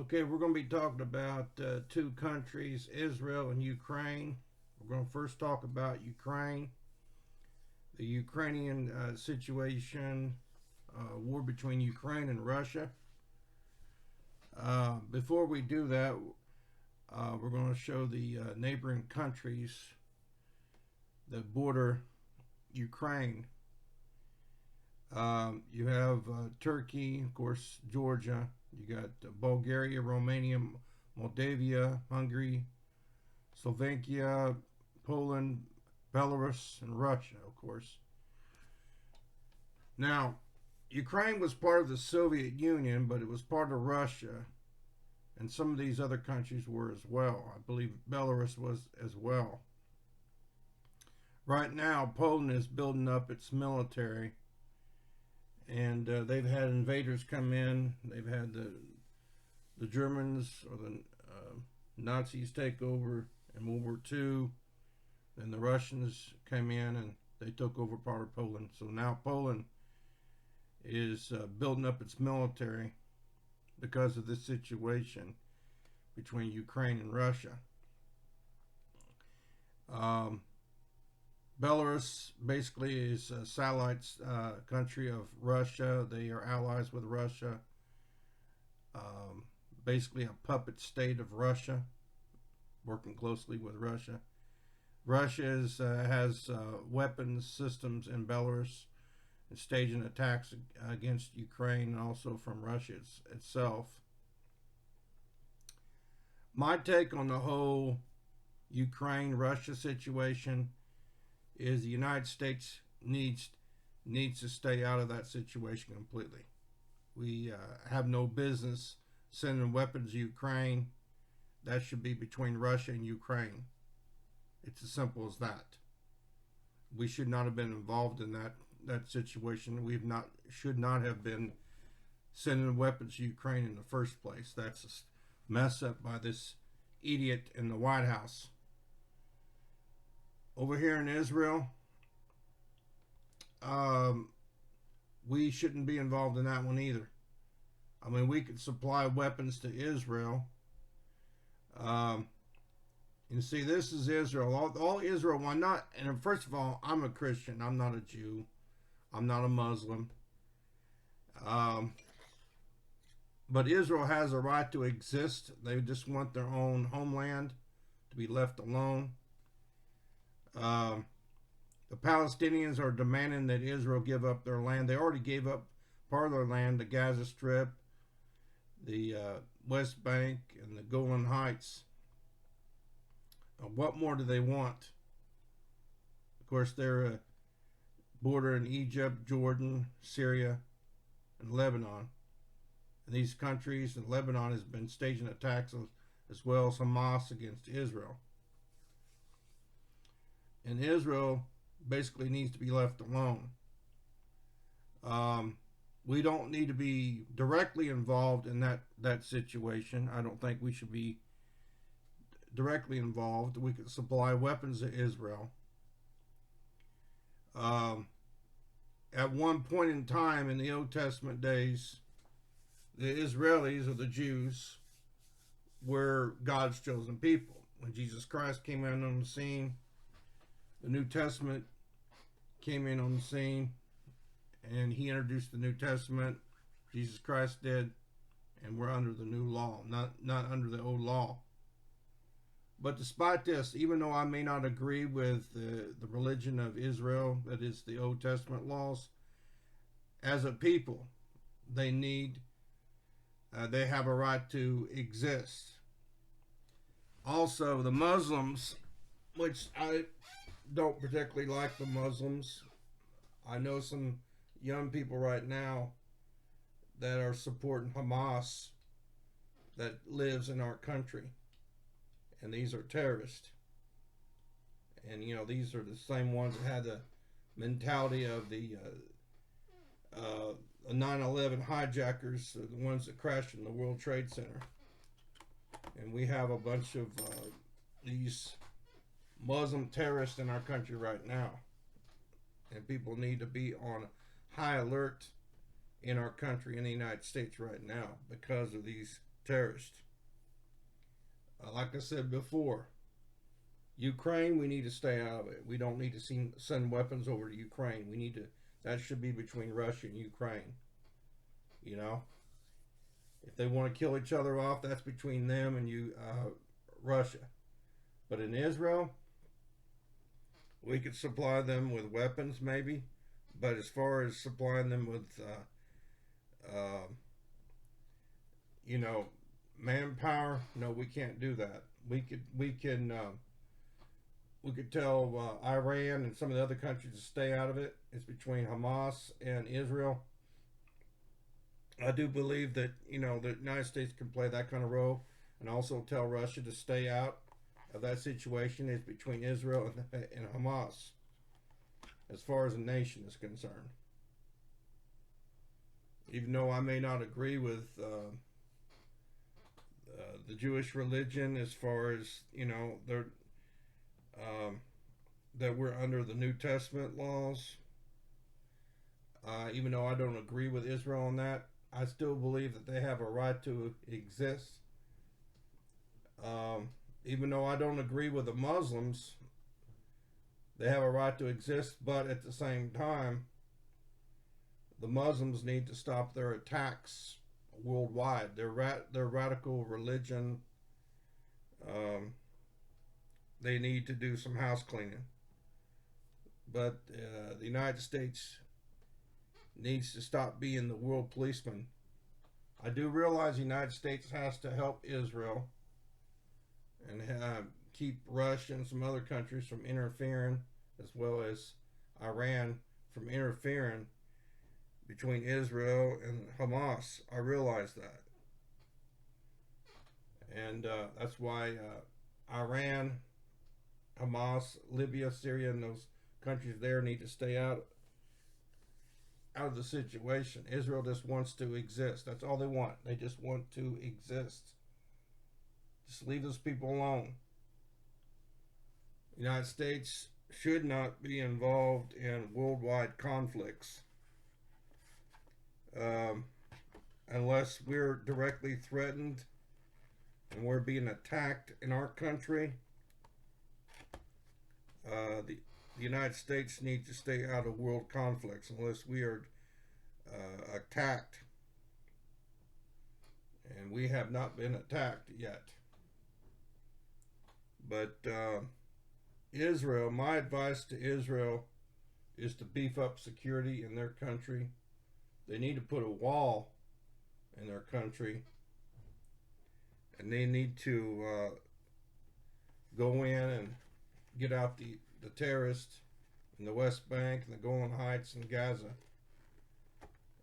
Okay, we're going to be talking about two countries, Israel and Ukraine. We're going to first talk about Ukraine, the Ukrainian situation, war between Ukraine and Russia. Before we do that, we're going to show the neighboring countries that border Ukraine. You have Turkey, of course, Georgia. You got Bulgaria, Romania, Moldavia, Hungary, Slovakia, Poland, Belarus, and Russia, of course. Now, Ukraine was part of the Soviet Union, but it was part of Russia, and some of these other countries were as well. I believe Belarus was as well. Right now, Poland is building up its military, and they've had invaders come in. They've had the Germans or the Nazis take over in World War II. Then the Russians came in and they took over part of Poland. So now Poland is building up its military because of this situation between Ukraine and Russia. Belarus basically is a satellite country of Russia. They are allies with Russia. Basically a puppet state of Russia, working closely with Russia. Russia has weapons systems in Belarus and staging attacks against Ukraine and also from Russia itself. My take on the whole Ukraine-Russia situation is the United States needs to stay out of that situation completely. We have no business sending weapons to Ukraine. That should be between Russia and Ukraine. It's as simple as that. We should not have been involved in that situation. We should not have been sending weapons to Ukraine in the first place. That's a mess up by this idiot in the White House. Over here in Israel, we shouldn't be involved in that one either. I mean, we could supply weapons to Israel. You see, this is Israel. All Israel, why not? And first of all, I'm a Christian. I'm not a Jew. I'm not a Muslim. But Israel has a right to exist. They just want their own homeland to be left alone. The Palestinians are demanding that Israel give up their land. They already gave up part of their land, the Gaza Strip, the West Bank, and the Golan Heights. What more do they want? Of course, they're bordering Egypt, Jordan, Syria, and Lebanon. And these countries, and Lebanon has been staging attacks as well as Hamas against Israel. And Israel basically needs to be left alone. We don't need to be directly involved in that situation. I don't think we should be directly involved. We could supply weapons to Israel. At one point in time in the Old Testament days, the Israelis or the Jews were God's chosen people. When Jesus Christ came in on the scene, the New Testament came in on the scene, and he introduced the New Testament. Jesus Christ did, and we're under the new law, not under the old law. But despite this, even though I may not agree with the religion of Israel, that is the Old Testament laws, as a people, they have a right to exist. Also, the Muslims, which I don't particularly like the Muslims. I know some young people right now that are supporting Hamas that lives in our country. And these are terrorists. And, these are the same ones that had the mentality of the 9/11 hijackers, the ones that crashed in the World Trade Center. And we have a bunch of these Muslim terrorists in our country right now. And people need to be on high alert in our country, in the United States right now, because of these terrorists. Like I said before, Ukraine, we need to stay out of it. We don't need to send weapons over to Ukraine. That should be between Russia and Ukraine. You know, if they want to kill each other off, that's between them and Russia. But in Israel, we could supply them with weapons, maybe. But as far as supplying them with, manpower, no, we can't do that. We could tell Iran and some of the other countries to stay out of it. It's between Hamas and Israel. I do believe that, the United States can play that kind of role, and also tell Russia to stay out of that situation. It's between Israel and Hamas, as far as the nation is concerned. Even though I may not agree with the Jewish religion, as far as, that we're under the New Testament laws, even though I don't agree with Israel on that, I still believe that they have a right to exist. Even though I don't agree with the Muslims, they have a right to exist, but at the same time, the Muslims need to stop their attacks worldwide. Their radical religion, they need to do some house cleaning. But the United States needs to stop being the world policeman. I do realize the United States has to help Israel and keep Russia and some other countries from interfering, as well as Iran from interfering between Israel and Hamas. I realize that. And that's why Iran, Hamas, Libya, Syria, and those countries there need to stay out of the situation. Israel just wants to exist. That's all they want. They just want to exist. Just leave those people alone. The United States should not be involved in worldwide conflicts unless we're directly threatened and we're being attacked in our country. The United States needs to stay out of world conflicts unless we are attacked. And we have not been attacked yet. But Israel, my advice to Israel is to beef up security in their country. They need to put a wall in their country. And they need to go in and get out the terrorists in the West Bank and the Golan Heights and Gaza,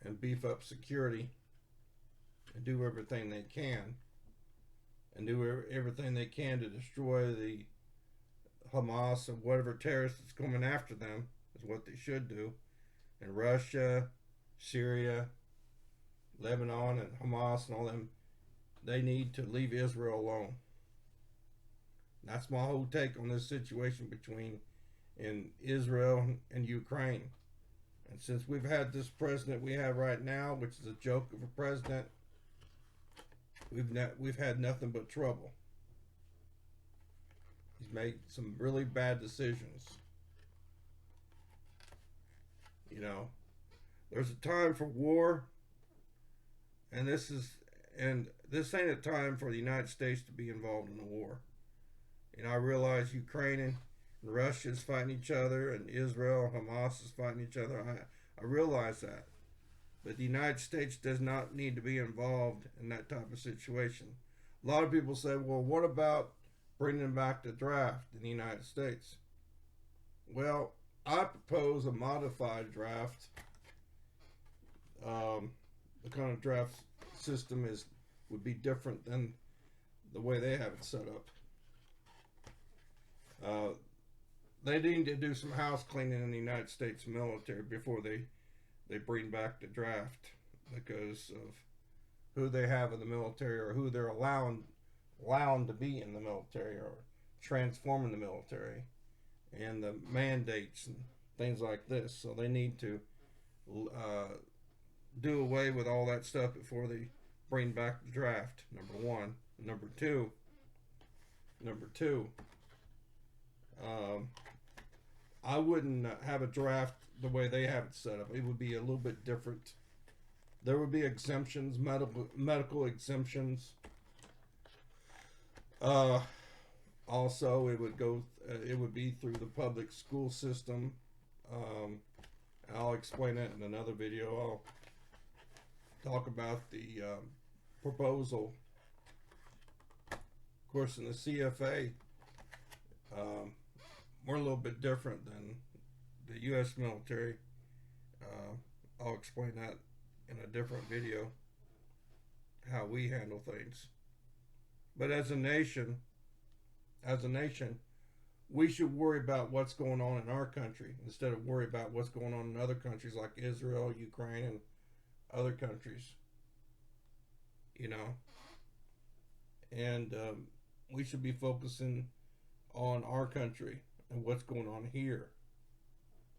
and beef up security and do everything they can, and do everything they can to destroy the Hamas and whatever terrorist is coming after them, is what they should do. And Russia, Syria, Lebanon, and Hamas and all them, they need to leave Israel alone. That's my whole take on this situation between Israel and Ukraine. And since we've had this president we have right now, which is a joke of a president, we've had nothing but trouble. He's made some really bad decisions. There's a time for war, and this ain't a time for the United States to be involved in a war. I realize Ukraine and Russia is fighting each other, and Israel, Hamas is fighting each other. I realize that. But the United States does not need to be involved in that type of situation. A lot of people say, well, what about bringing back the draft in the United States? Well, I propose a modified draft. The kind of draft system would be different than the way they have it set up. They need to do some house cleaning in the United States military before they bring back the draft, because of who they have in the military, or who they're allowing to be in the military, or transforming the military, and the mandates and things like this. So they need to do away with all that stuff before they bring back the draft. Number one. Number two. I wouldn't have a draft the way they have it set up. It would be a little bit different. There would be exemptions, medical exemptions. Also, it would go. It would be through the public school system. I'll explain it in another video. I'll talk about the proposal. Of course, in the CFA, we're a little bit different than the U.S. military. I'll explain that in a different video, how we handle things. But as a nation, we should worry about what's going on in our country instead of worry about what's going on in other countries like Israel, Ukraine, and other countries. You know, and we should be focusing on our country and what's going on here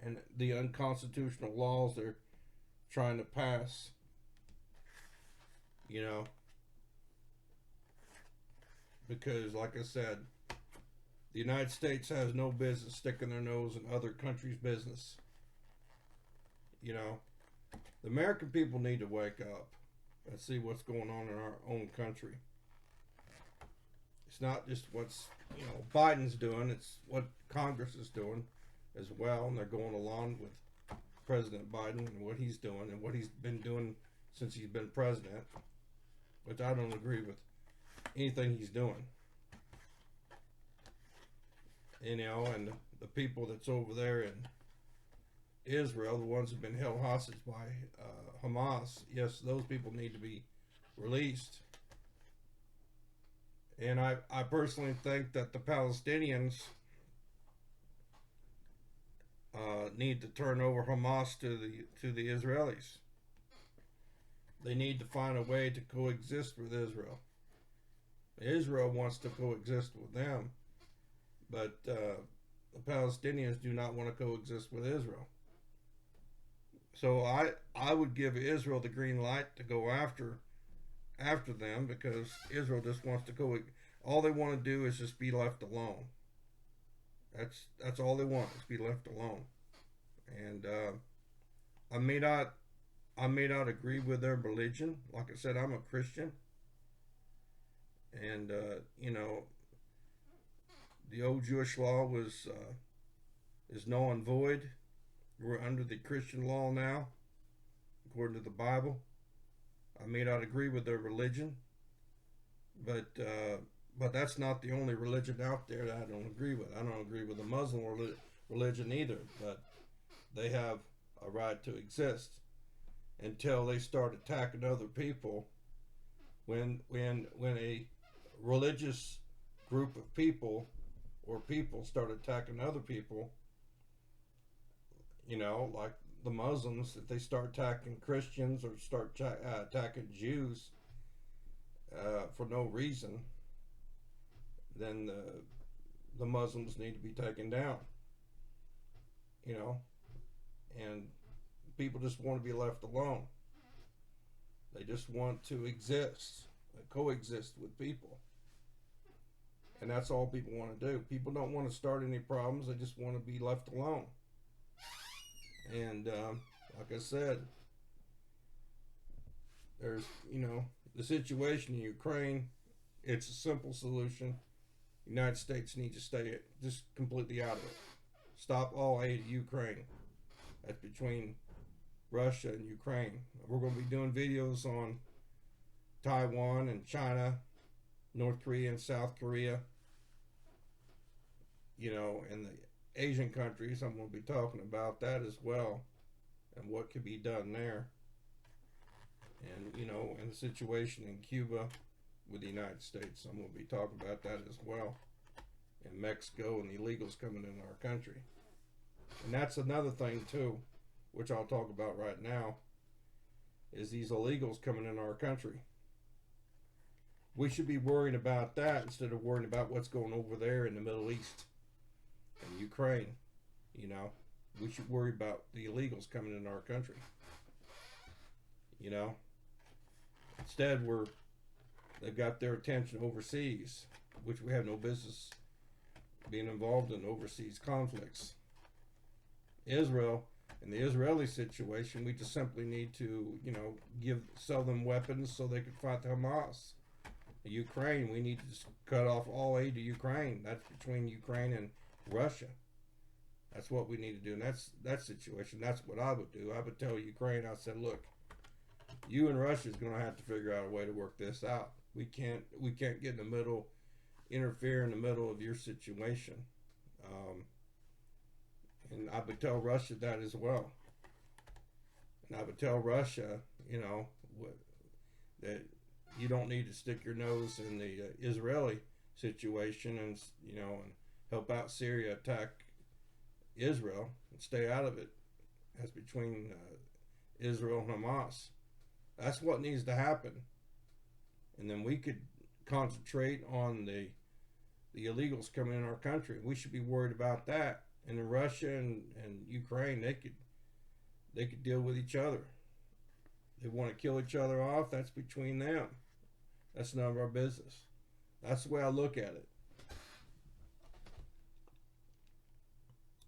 and the unconstitutional laws they're trying to pass. You know, because like I said, the United States has no business sticking their nose in other countries' business. You know, the American people need to wake up and see what's going on in our own country. It's not just what's, you know, Biden's doing, it's what Congress is doing as well, and they're going along with President Biden and what he's doing and what he's been doing since he's been president, which I don't agree with anything he's doing. You know, and the people that's over there in Israel, the ones who've been held hostage by Hamas, yes, those people need to be released. And I personally think that the Palestinians need to turn over Hamas to the Israelis. They need to find a way to coexist with Israel. Israel wants to coexist with them, but the Palestinians do not want to coexist with Israel. So I would give Israel the green light to go after them, because Israel just wants to go. All they want to do is just be left alone. That's all they want, is be left alone. And I may not agree with their religion. Like I said, I'm a Christian, and you know, the old Jewish law is null and void. We're under the Christian law now, according to the Bible. I may not agree with their religion, but that's not the only religion out there that I don't agree with. I don't agree with the Muslim religion either, but they have a right to exist until they start attacking other people. When a religious group of people or people start attacking other people, you know, like the Muslims, if they start attacking Christians or start attacking Jews for no reason, then the Muslims need to be taken down. You know, and people just want to be left alone. They just want to exist, coexist with people. And that's all people want to do. People don't want to start any problems. They just want to be left alone. And like I said, there's, you know, the situation in Ukraine, it's a simple solution. The United States needs to stay just completely out of it. Stop all aid to Ukraine. That's between Russia and Ukraine. We're going to be doing videos on Taiwan and China, North Korea and South Korea. You know, and the Asian countries, I'm going to be talking about that as well, and what could be done there. And, you know, and the situation in Cuba with the United States, I'm going to be talking about that as well. And Mexico and the illegals coming in our country. And that's another thing too, which I'll talk about right now, is these illegals coming in our country. We should be worrying about that instead of worrying about what's going over there in the Middle East and Ukraine. You know, we should worry about the illegals coming in our country. You know, Instead, they've got their attention overseas, which we have no business being involved in overseas conflicts. Israel, in the Israeli situation, we just simply need to, sell them weapons so they can fight the Hamas. Ukraine, we need to just cut off all aid to Ukraine. That's between Ukraine and Russia. That's what we need to do in that situation. That's what I would do. I would tell Ukraine, I said, look, you and Russia is going to have to figure out a way to work this out. We can't get in the middle, interfere in the middle of your situation. And I would tell Russia that as well. And I would tell Russia, that you don't need to stick your nose in the Israeli situation and help out Syria attack Israel and stay out of it. That's between Israel and Hamas. That's what needs to happen. And then we could concentrate on the illegals coming in our country. We should be worried about that. And in Russia and Ukraine, they could deal with each other. They want to kill each other off. That's between them. That's none of our business. That's the way I look at it.